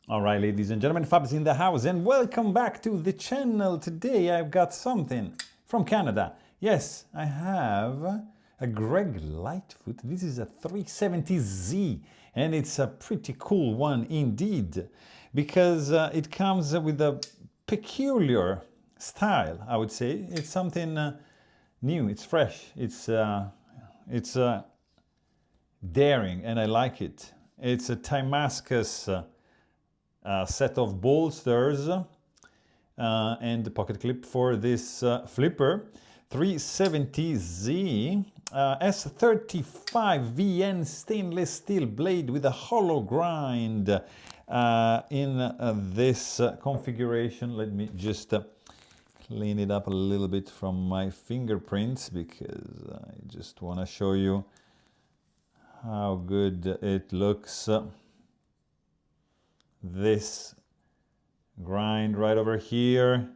All right, ladies and gentlemen, Fabs in the house, and welcome back to the channel. Today I've got something from Canada. Yes, I have a Greg Lightfoot. This is a 370Z, and it's a pretty cool one indeed, because it comes with a peculiar style, I would say. It's something new, it's fresh, it's daring, and I like it. It's a Timascus set of bolsters and the pocket clip for this flipper. 370Z S35 VN stainless steel blade with a hollow grind in this configuration. Let me just clean it up a little bit from my fingerprints, because I just want to show you how good it looks. This grind right over here,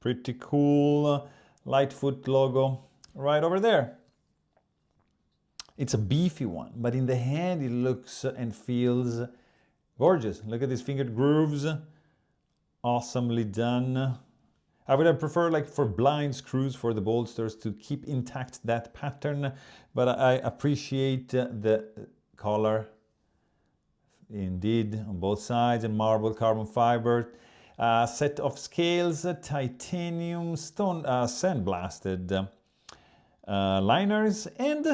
pretty cool. Lightfoot logo right over there. It's a beefy one, but in the hand it looks and feels gorgeous. Look at these fingered grooves, awesomely done. I would have preferred, like for blind screws for the bolsters, to keep intact that pattern, but I appreciate the color indeed on both sides, and marble carbon fiber. Set of scales, titanium stone sandblasted liners, and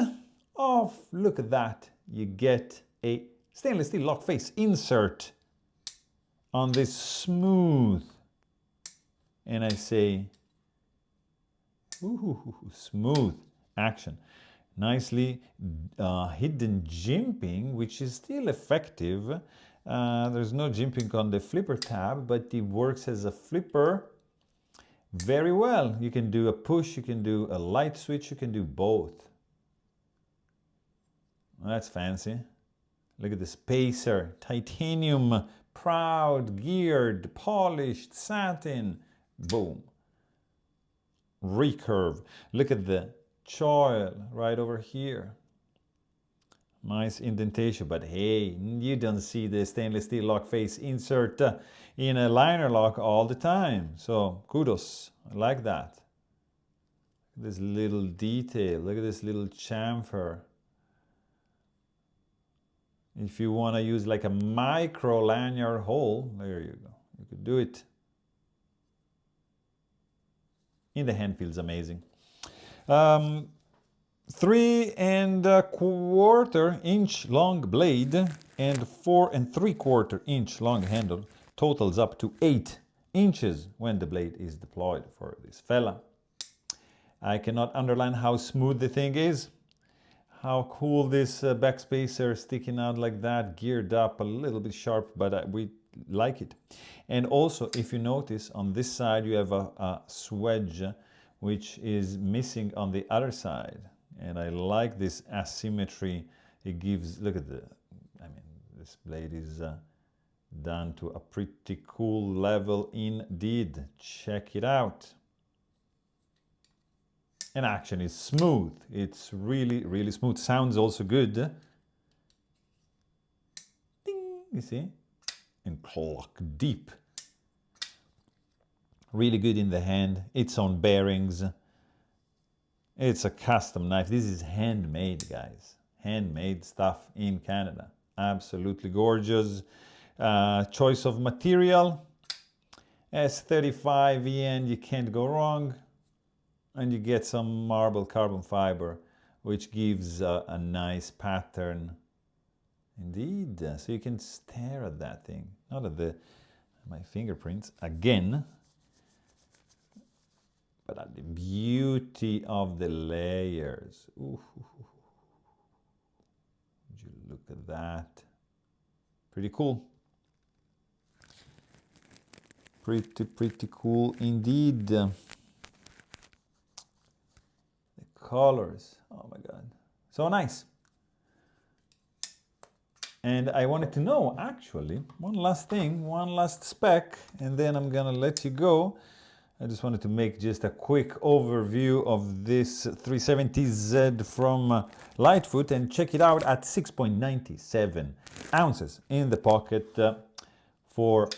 oh, look at that, you get a stainless steel lock face insert on this smooth, and I say ooh, smooth action. Nicely hidden jimping, which is still effective. There's no jimping on the flipper tab, but it works as a flipper very well. You can do a push, you can do a light switch, you can do both. That's fancy. Look at this pacer, titanium, proud, geared, polished, satin, boom. Recurve. Look at the choil right over here. Nice indentation, but hey, you don't see the stainless steel lock face insert in a liner lock all the time. So kudos, I like that. This little detail, look at this little chamfer. If you want to use like a micro lanyard hole, there you go, you could do it. In the hand feels amazing. 3¼ inch long blade and 4¾ inch long handle totals up to 8 inches when the blade is deployed for this fella. I cannot underline how smooth the thing is, how cool this backspacer sticking out like that, geared up, a little bit sharp, but we like it. And also, if you notice, on this side you have a swedge which is missing on the other side. And I like this asymmetry it gives. Look at this blade is done to a pretty cool level indeed. Check it out. And action is smooth. It's really, really smooth. Sounds also good. Ding, you see? And clock deep. Really good in the hand. Its own bearings. It's a custom knife. This is handmade, guys. Handmade stuff in Canada. Absolutely gorgeous. Choice of material. S35 VN, you can't go wrong. And you get some marble carbon fiber, which gives a nice pattern. Indeed. So you can stare at that thing. Not at my fingerprints again, but at the beauty of the layers. Ooh. Would you look at that? Pretty cool. Pretty cool indeed. The colors, oh my God, so nice. And I wanted to know, actually, one last thing, one last spec, and then I'm gonna let you go. I just wanted to make just a quick overview of this 370Z from Lightfoot, and check it out at 6.97 ounces in the pocket for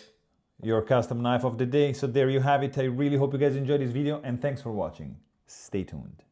your custom knife of the day. So there you have it. I really hope you guys enjoyed this video, and thanks for watching. Stay tuned.